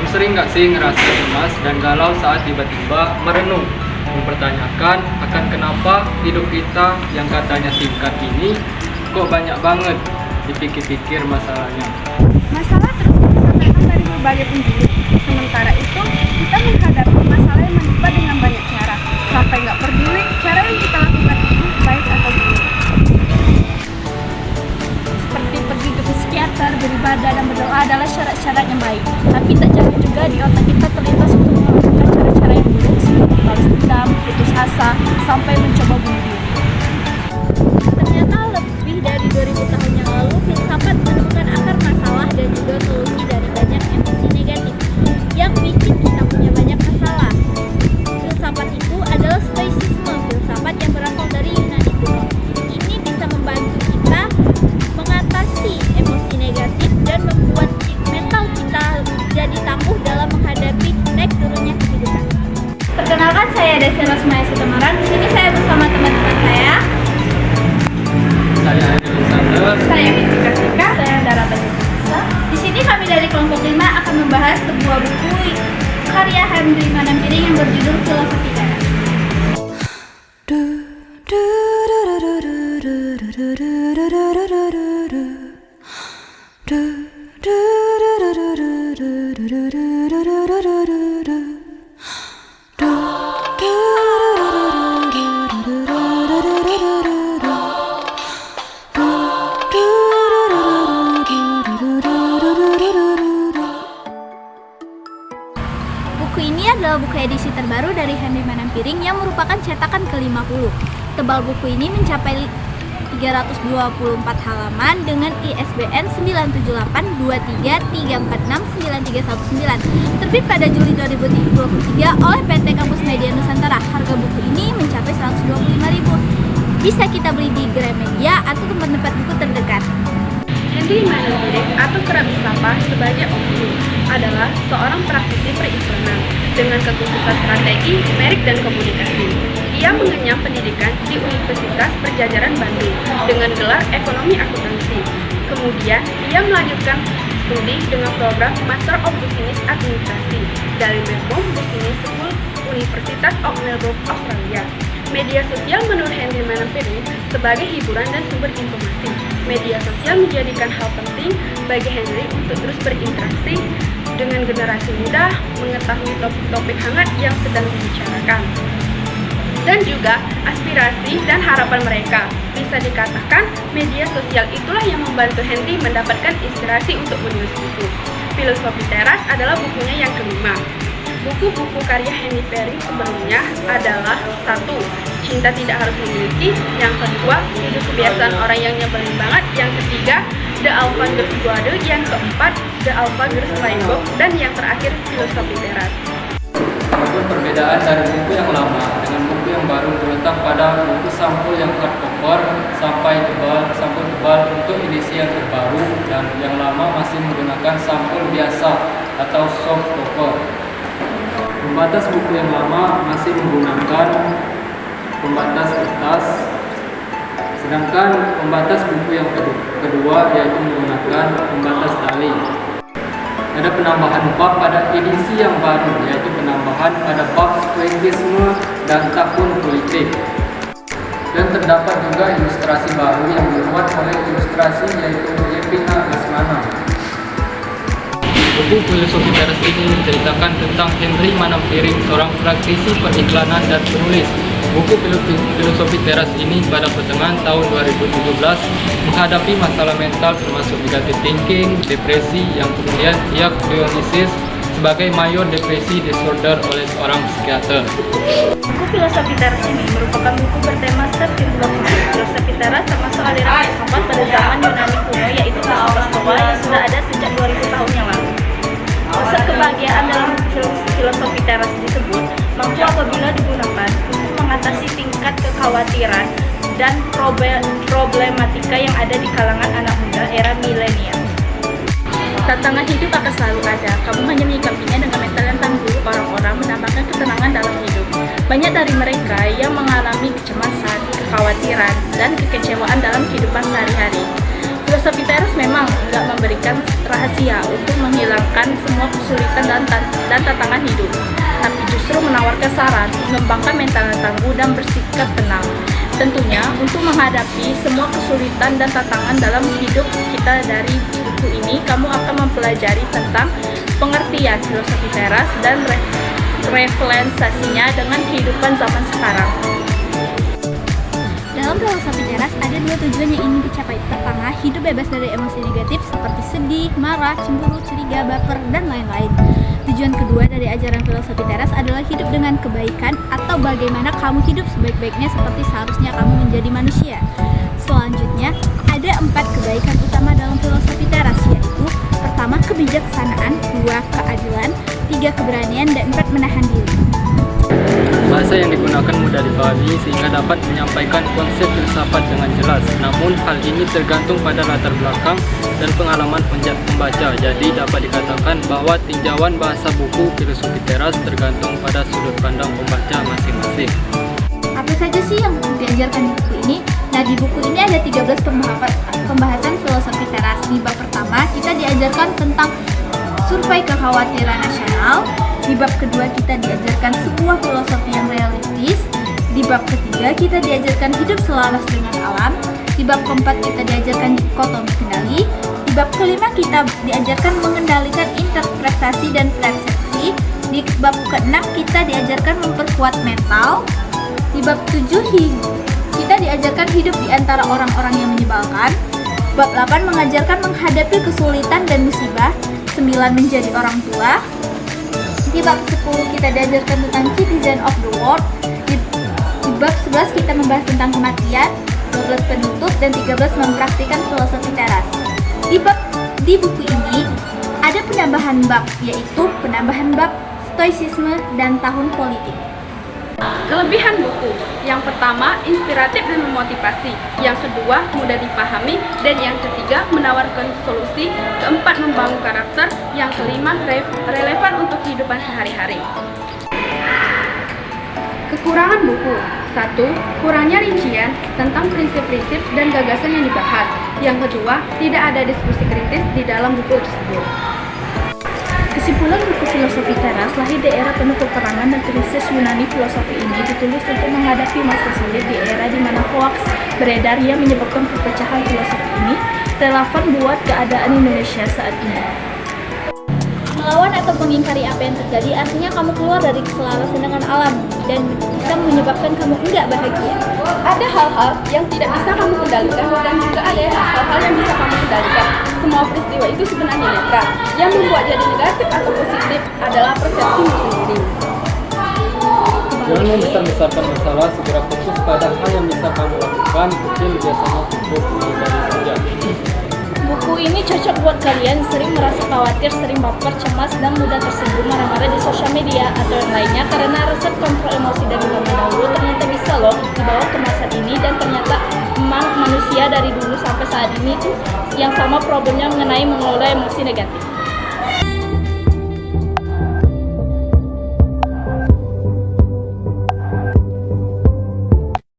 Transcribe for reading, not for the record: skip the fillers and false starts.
sering nggak sih ngerasa cemas dan galau saat tiba-tiba merenung, mempertanyakan akan kenapa hidup kita yang katanya singkat ini kok banyak banget dipikir-pikir masalahnya. Masalah terus datang dari berbagai penjuru. Sementara itu, kita menghadapi masalah yang menimpa dengan banyak cara. Sampai nggak peduli cara yang kita lakukan itu baik atau buruk. Seperti pergi ke psikiater, beribadah, dan berdoa adalah syarat-syarat yang baik. Tapi tak jarang juga di otak kita terlintas untuk melakukan cara-cara yang buruk seperti balas dendam, putus asa, sampai mencoba bunuh diri. Ternyata lebih dari 2000 tahun yang lalu, filsafat menemukan akar masalah dan juga solusi dari banyak emosi negatif yang bikin kita punya banyak masalah. Filsafat itu adalah stoicisme, filsafat yang berasal dari Yunani kuno. Ini bisa membantu kita mengatasi emosi negatif dan membuat mental kita jadi tangguh dalam menghadapi naik turunnya kehidupan. Perkenalkan, saya Desi Rosmaya Sutemeran. Di sini saya bersama teman-teman saya. Saya Alexander. Saya Misi Kartika. Saya Dara Bajasa. Di sini kami dari kelompok 5 akan membahas sebuah buku karya Henry Manampiring yang berjudul Filosofi Teras. Buku ini adalah buku edisi terbaru dari Henry Manampiring yang merupakan cetakan ke-50. Tebal buku ini mencapai 324 halaman dengan ISBN 97823346939. Terbit pada Juli 2023 oleh PT Kampus Media Nusantara. Harga buku ini mencapai 125.000. Bisa kita beli di Gramedia atau tempat-tempat buku terdekat. Henry Manampiring atau kerap disapa sebagai Oknum adalah seorang praktisi periklanan dengan kekhususan strategi, merik, dan komunikasi. Ia mengenyam pendidikan di Universitas Padjadjaran Bandung dengan gelar Ekonomi Akuntansi. Kemudian, ia melanjutkan studi dengan program Master of Business Administrasi dari Melbourne Business School, Universitas of Melbourne, Australia. Media sosial menurut Henry Manampiring sebagai hiburan dan sumber informasi. Media sosial menjadikan hal penting bagi Henry untuk terus berinteraksi dengan generasi muda, mengetahui topik-topik hangat yang sedang dibicarakan, dan juga aspirasi dan harapan mereka. Bisa dikatakan, media sosial itulah yang membantu Henry mendapatkan inspirasi untuk menulis buku. Filosofi Teras adalah bukunya yang kelima. Buku-buku karya Henry Manampiring sebelumnya adalah 1. Cinta Tidak Harus Memiliki. Yang kedua, Hidup Kebiasaan Orang Yang Nyebelin Banget. Yang ketiga, The Avengers Squad. Yang keempat, The Avengers Playbook. Dan yang terakhir, Filosofi Teras. Adapun perbedaan dari buku yang lama dengan buku yang baru terletak pada buku sampul yang hardcover sampai tebal untuk edisi yang terbaru, dan yang lama masih menggunakan sampul biasa atau soft cover. Pembatas buku yang lama masih menggunakan pembatas kertas, sedangkan pembatas buku yang kedua yaitu menggunakan pembatas tali. Ada penambahan bab pada edisi yang baru, yaitu penambahan pada bab stoikisme dan tahun politik. Dan terdapat juga ilustrasi baru yang dibuat oleh ilustrasi yaitu Yevina Lesmana. Buku Filosofi Teras ini menceritakan tentang Henry Manampiring, seorang praktisi periklanan dan penulis. Buku Filosofi Teras ini pada pertengahan tahun 2017 menghadapi masalah mental termasuk negative thinking, depresi, yang kemudian ia diagnosis sebagai major depresi disorder oleh seorang psikiater. Buku Filosofi Teras ini merupakan buku bertema self-development. Filosofi Teras termasuk aliran filsafat pada zaman Yunani kuno, yaitu filsafat Stoa yang sudah ada sejak 2000 tahun yang lalu. Konsep kebahagiaan dalam filosofi teras disebut mampu apabila digunakan untuk mengatasi tingkat kekhawatiran dan problematika yang ada di kalangan anak muda era milenial. Tantangan hidup akan selalu ada. Kamu hanya menyikapinya dengan mental yang tangguh. Orang-orang menambahkan ketenangan dalam hidup. Banyak dari mereka yang mengalami kecemasan, kekhawatiran, dan kekecewaan dalam kehidupan sehari-hari. Filosofi teras memang nggak memberikan rahasia untuk menghilangkan semua kesulitan dan tantangan hidup, tapi justru menawarkan saran, mengembangkan mental yang tangguh dan bersikap tenang. Tentunya untuk menghadapi semua kesulitan dan tantangan dalam hidup kita. Dari buku ini kamu akan mempelajari tentang pengertian filosofi teras dan refleksasinya dengan kehidupan zaman sekarang. Dalam filosofi teras ada dua tujuan yang ingin dicapai. Pertama, hidup bebas dari emosi negatif seperti sedih, marah, cemburu, curiga, baper, dan lain-lain. Tujuan kedua dari ajaran filosofi teras adalah hidup dengan kebaikan atau bagaimana kamu hidup sebaik-baiknya seperti seharusnya kamu menjadi manusia. Selanjutnya, ada 4 kebaikan utama dalam filosofi teras, yaitu pertama, kebijaksanaan, 2, keadilan, 3, keberanian, dan 4, menahan diri. Bahasa yang digunakan mudah dipahami sehingga dapat menyampaikan konsep filsafat dengan jelas. Namun hal ini tergantung pada latar belakang dan pengalaman pembaca. Jadi dapat dikatakan bahwa tinjauan bahasa buku filosofi teras tergantung pada sudut pandang pembaca masing-masing. Apa saja sih yang diajarkan di buku ini? Nah, di buku ini ada 13 pembahasan filosofi teras. Di bab pertama kita diajarkan tentang survei kekhawatiran nasional. Di bab kedua kita diajarkan sebuah filosofi yang realistis. Di bab ketiga kita diajarkan hidup selaras dengan alam. Di bab keempat kita diajarkan dikotomi kendali. Di bab kelima kita diajarkan mengendalikan interpretasi dan persepsi. Di bab keenam kita diajarkan memperkuat mental. Di bab 7 kita diajarkan hidup di antara orang-orang yang menyebalkan. Bab 8 mengajarkan menghadapi kesulitan dan musibah. 9 menjadi orang tua. Di bab 10 kita diajarkan tentang citizen of the world. Di bab 11 kita membahas tentang kematian. 12 penutup dan 13 mempraktikkan filosofi teras. Di buku ini ada penambahan bab, yaitu penambahan bab stoicisme dan tahun politik. Kelebihan buku: yang pertama, inspiratif dan memotivasi; yang kedua, mudah dipahami; dan yang ketiga, menawarkan solusi; keempat, membangun karakter; yang kelima, relevan untuk kehidupan sehari-hari. Kekurangan buku: 1. Kurangnya rincian tentang prinsip-prinsip dan gagasan yang dibahas; yang kedua, tidak ada diskusi kritis di dalam buku tersebut. Kesimpulan buku filosofi teras lahir di era penuh peperangan dan krisis Yunani. Filosofi ini ditulis untuk menghadapi masa sulit di era di mana hoaks beredar yang menyebabkan perpecahan. Filosofi ini relevan buat keadaan Indonesia saat ini. Melawan atau mengingkari apa yang terjadi artinya kamu keluar dari keselarasan dengan alam dan bisa menyebabkan kamu enggak bahagia. Ada hal-hal yang tidak bisa kamu kendalikan dan juga ada hal-hal yang bisa kamu kendalikan. Semua peristiwa itu sebenarnya netral. Yang membuat jadi negatif atau positif adalah persepsimu sendiri. Jangan membesar-besarkan masalah, segera fokus pada hal yang bisa kamu lakukan. Kecil biasanya cukup dari saja. Buku ini cocok buat kalian sering merasa khawatir, sering baper, cemas, dan mudah tersinggung, marah-marah di sosial media atau yang lainnya. Karena resep kontrol emosi dari zaman dahulu ternyata bisa loh dibawa ke masa ini, dan ternyata memang manusia dari dulu sampai saat ini tuh yang sama problemnya mengenai mengelola emosi negatif.